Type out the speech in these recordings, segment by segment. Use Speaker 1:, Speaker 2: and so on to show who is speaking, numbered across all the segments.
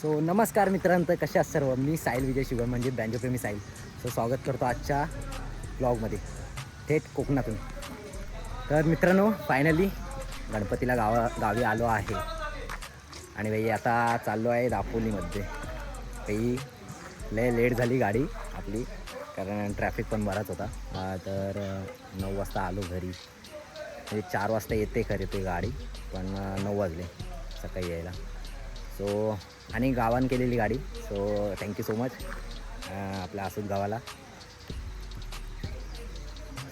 Speaker 1: So नमस्कार मित्रांनो, कशा आहात सर्व. मी साहिल विजय शिवम म्हणजे बँजोप्रेमी साहिल. सो स्वागत करतो आजच्या ब्लॉगमध्ये थेट कोकणातून. तर मित्रांनो, फायनली गणपतीला गावी आलो आहे आणि बाई आता चाललो आहे दापोलीमध्ये. बाई लय लेट झाली गाडी आपली, कारण ट्रॅफिक पण बराच होता. तर 9 वाजता आलो घरी. म्हणजे 4 वाजता येते खरे ते गाडी, पण 9 वाजले सकाळी यायला. सो आणि गावान केलेली गाडी. सो थँक्यू सो मच आपल्या आसूद गावाला.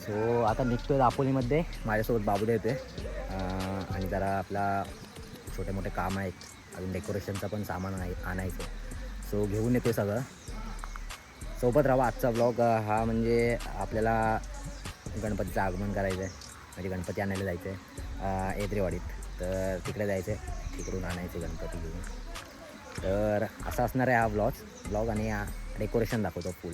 Speaker 1: सो आता निघतो आहे दापोलीमध्ये. माझ्यासोबत बाबूदा येते आणि जरा आपला छोटे मोठे काम आहेत, अजून डेकोरेशनचं पण सामान आणायचं. सो घेऊन येतो सगळं. सोबत राहा. आजचा ब्लॉग हा म्हणजे आपल्याला गणपतीचं आगमन करायचं आहे, म्हणजे गणपती आणायला जायचं आहे एद्रेवाडीत. तर तिकडे जायचं आहे, तिकडून आणायचे गणपती घेऊन. तर असा असणार आहे हा ब्लॉग आणि हा डेकोरेशन दाखवतो फुल.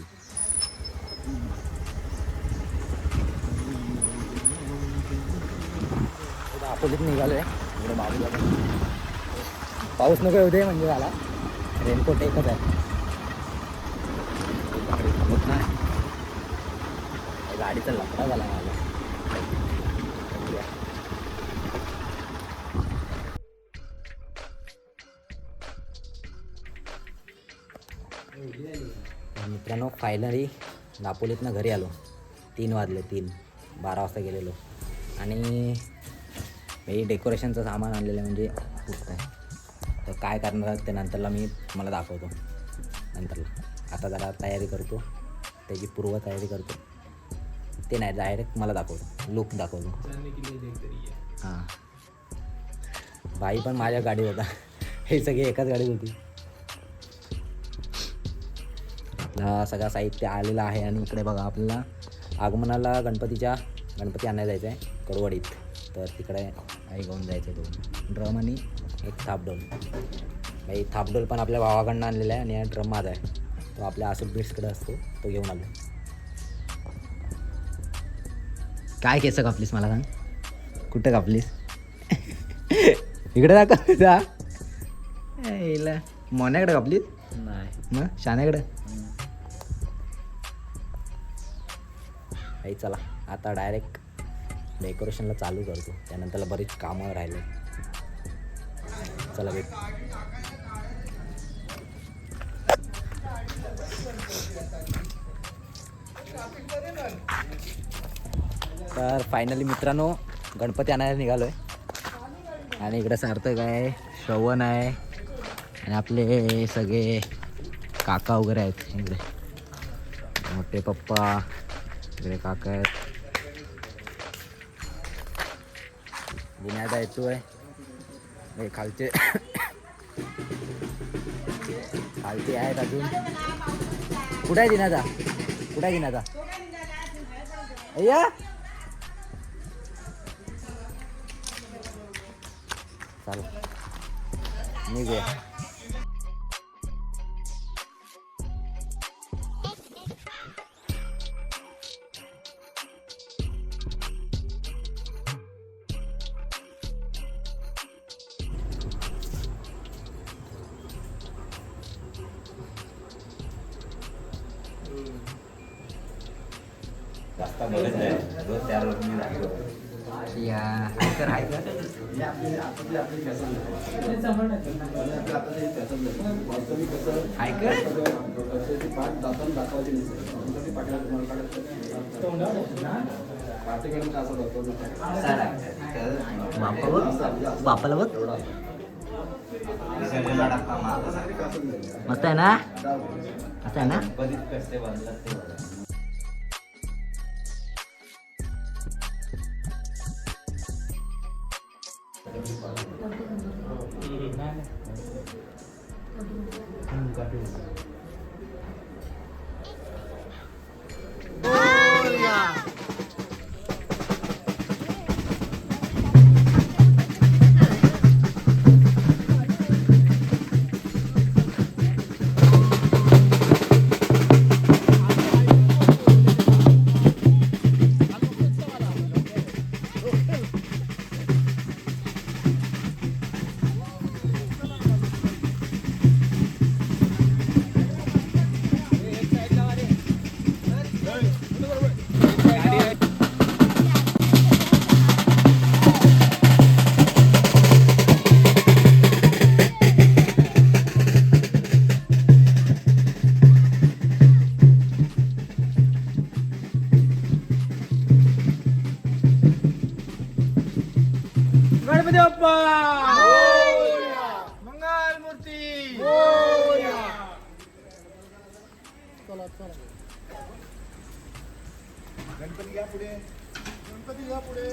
Speaker 1: दापोलीत निघालो आहे. इकडे बाजूला पाऊस नको येऊ दे म्हणजे झाला. रेनकोट एकच आहे, थांबत नाही. गाडीचा लफडा झाला माझा. मित्रांनो, फायनली दापोलीतनं घरी आलो. 3 वाजले. 12 वाजता गेलेलो आणि मी डेकोरेशनचं सामान आणलेलं म्हणजे खूप आहे. तर काय करणार ते नंतरला मी मला दाखवतो. नंतरला आता जरा तयारी करतो, त्याची पूर्व तयारी करतो. ते नाही, डायरेक्ट मला दाखवतो, लुक दाखवतो. हां, बाई पण माझ्या गाडीत होता. हे सगळी एकाच गाडीत होती. आपला सगळं साहित्य आलेलं आहे. आणि इकडे बघा, आपल्याला आगमनाला गणपती आणायला जायचं आहे कडवडीत. तर तिकडे आई घेऊन जायचं आहे 2 ड्रम आणि 1 थापडोल. बाई थापडोल पण आपल्या भावाकडनं आणलेला आहे आणि हा ड्रम माझा आहे, तो आपल्या आसूद बीट्सकडे असतो, तो घेऊन आलो. काय केस कापलीस मला सांग, कुठं कापलीस? इकडे दाखव जा. मोन्याकडे कापलीस? नाही, मग शान्याकडे. आई चला आता डायरेक्ट डेकोरेशनला चालू करतो. त्यानंतरला बरीच कामं राहिले. चला भेट. तर फायनली मित्रांनो, गणपती आणायला निघालो आहे. आणि इकडे सार्थक आहे, श्रवण आहे आणि आपले सगळे काका वगैरे आहेत. इकडे मोठे पप्पा, इकडे काका आहेत. विनायदा येतो आहे. खालचे आहेत अजून. कुठं आहे दिनादा? कुठं आहे दिनादा? अय्या चाल निघूया. जास्त बोलत नाही, रोज 4 रोज मी लागलो. या हायकर बापाला बघ. मस्त आहे ना, असं आहे ना.
Speaker 2: बाप्पा मंगल मूर्ती गणपती घ्या पुढे गणपती घ्या पुढे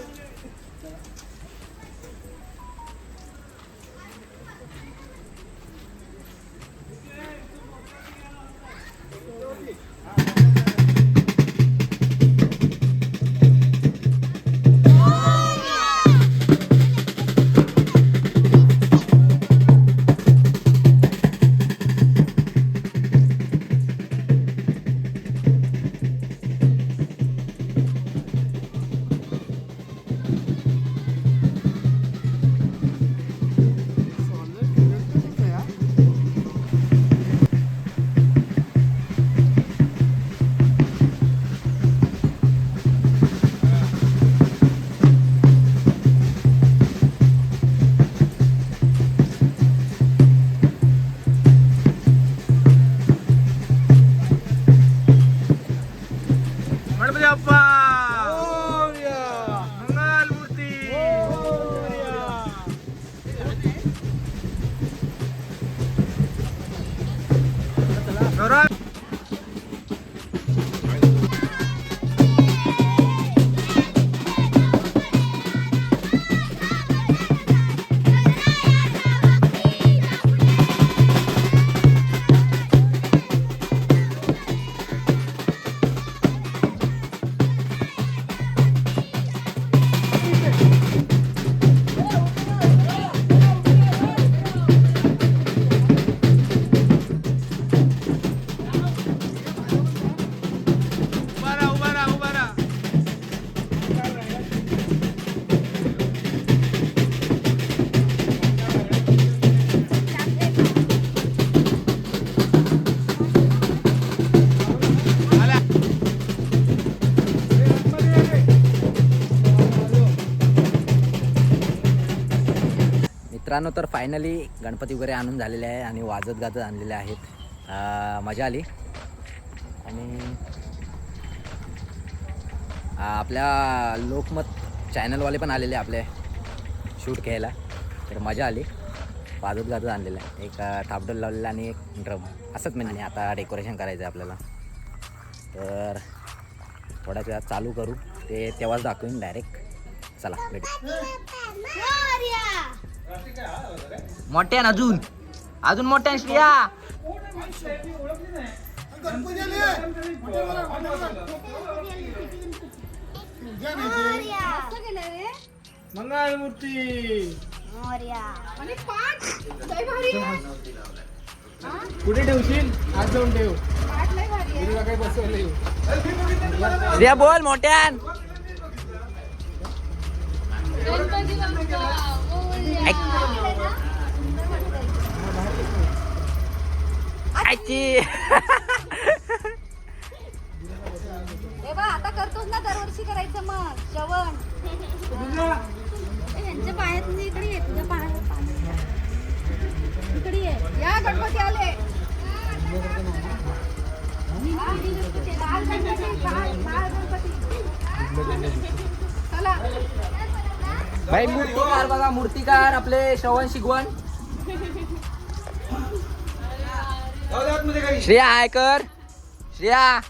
Speaker 2: गणपती बाप्पा मंगल मूर्ती
Speaker 1: मित्रांनो, तर फायनली गणपती वगैरे आणून झालेले आहे आणि वाजत गाजत आणलेले आहेत. मजा आली. आणि आपल्या लोकमत चॅनलवाले पण आलेले आपले शूट घ्यायला, तर मजा आली. वाजत गाजत आणलेलं आहे, एक थापडोल लावलेला आणि एक ड्रम असंच. म्हणजे आता डेकोरेशन करायचं आहे आपल्याला, तर थोड्याच वेळात चालू करू. ते तेव्हाच दाखवून डायरेक्ट. चला भेटू. मोठ्या अजून अजून मोठ्या श्रिया मंगल मूर्ती कुठे ठेवशील? आज जाऊन ठेव. काय बसवलं श्रिया बोल मोठ्यान.
Speaker 3: आता करतोच ना, दरवर्षी करायचं मग जेवण. यांच्या पायात इकडे ये, तुझ्या पायात इकडे ये. या गणपती आले. चला
Speaker 1: भाई, मूर्तिकार बघा, मूर्तिकार आपले श्रवण शिगवण. श्रेया हाय कर. श्रेया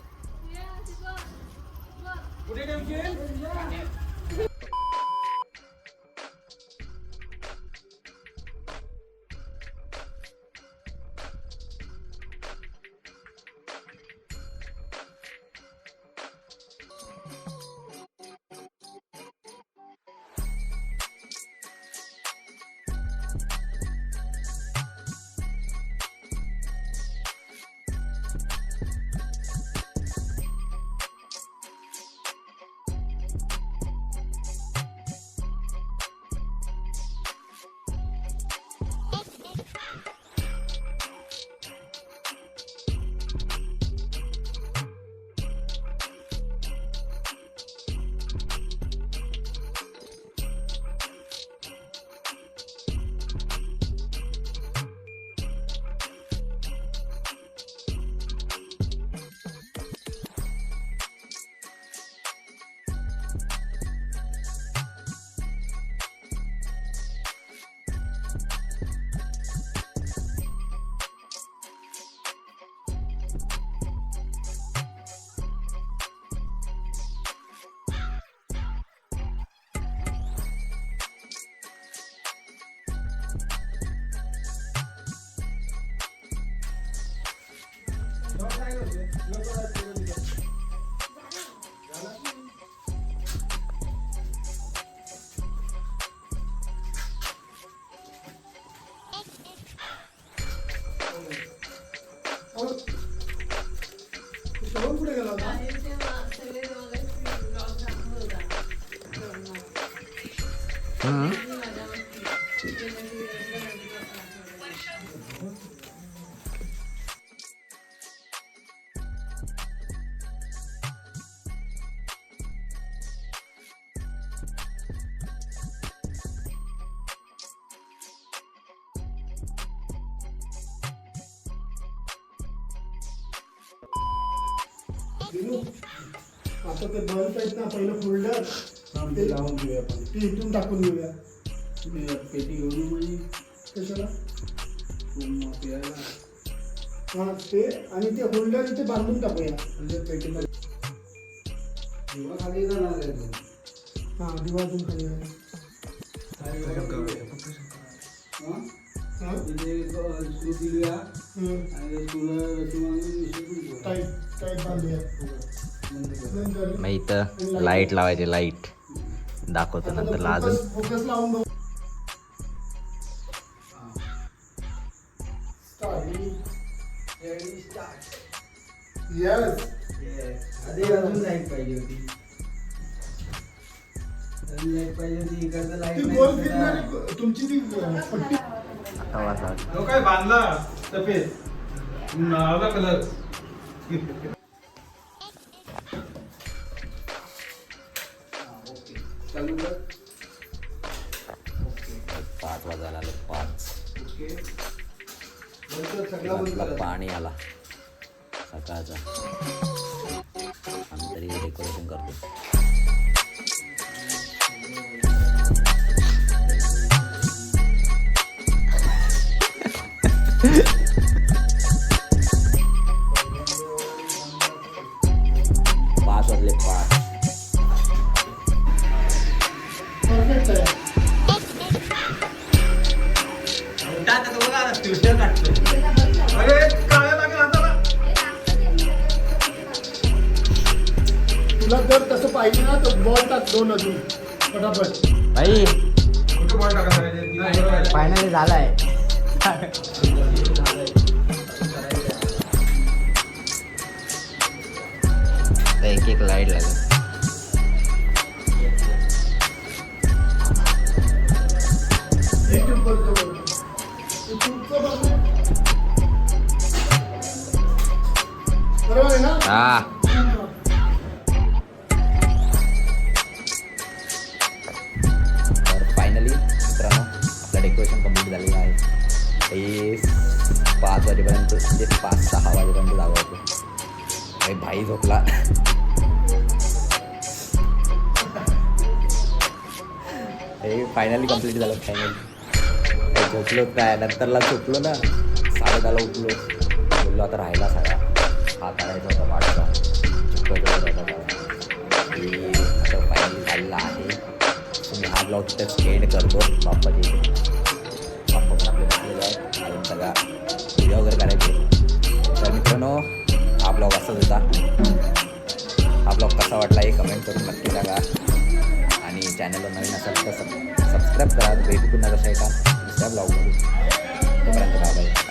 Speaker 2: पुढे गेला होता आता ते बल्ब आहेत ना पहिलं फोल्डर ते लावून घेऊया आपण ते इथून टाकून घेऊया पेटी घेऊन म्हणजे कशाला हा ते आणि ते होल्डर इथे बांधून टाकूया म्हणजे पेटीमध्ये दिवा खाली जाणार आहे हा दिवा अजून खाली टाईट बांधूया
Speaker 1: मग इथं लाईट लावायची, लाईट दाखवतो नंतर अजून.
Speaker 2: फोकस लावून बघ. यस
Speaker 4: अजून लाईट पाहिजे होती. लाईट पाहिजे होती इकडचं
Speaker 2: ती गोल फिरणारी तुमची ती पट्टी
Speaker 1: आता वाजला
Speaker 2: तो काय बांधला सफेद नावला कलर
Speaker 4: चालू कर.
Speaker 1: 5 वाजायला आले, 5.
Speaker 4: सगळा बंद
Speaker 1: घरातला
Speaker 4: कर.
Speaker 1: पाणी आला सकाळचा. आम्ही तरी डेकोरेशन करतो. पाच वाजले, 5.
Speaker 2: परफेक्ट आहे. अरे काळ्या लागेल हाताला. तुला जर तसं पाहिजे ना तर बॉल टाक 2 अजून फटाफट.
Speaker 1: भाई
Speaker 2: कुठं बॉल टाकायचा
Speaker 1: फायनली झालाय. एक एक लाईट लागली.
Speaker 2: एक बॉल बरोबर आहे ना.
Speaker 1: हा तर फायनली मित्रांनो आपलं डेकोरेशन कम्प्लीट झालेलं आहे. ते 5 वाजेपर्यंत म्हणजे 5-6 वाजेपर्यंत जावं होतं. भाई झोपला. हे फायनली कम्प्लीट झालं. फायनली झोपलो काय नंतरला झोपलो ना 10:30ला उठलो. बोललो आता राहिला सगळा हा करायचा होता पाठचा चिपकायचा होता की असं फायनली झालेला आहे. तुम्ही हा ब्लॉग तिथंच एंड करतो. बाप्पाची बाप्पा पण आपले बसलेले आहेत अजून सगळा पूजा वगैरे करायची. तर मित्रांनो हा ब्लॉग असाच होता. हा ब्लॉग कसा वाटला हे कमेंट करून नक्की सांगा. आणि चॅनलवर नवीन असेल तर सबस्क्राईब करा. भेटू पुन्हा कसं एका दुसऱ्या ब्लॉगमध्ये. तोपर्यंत बाय.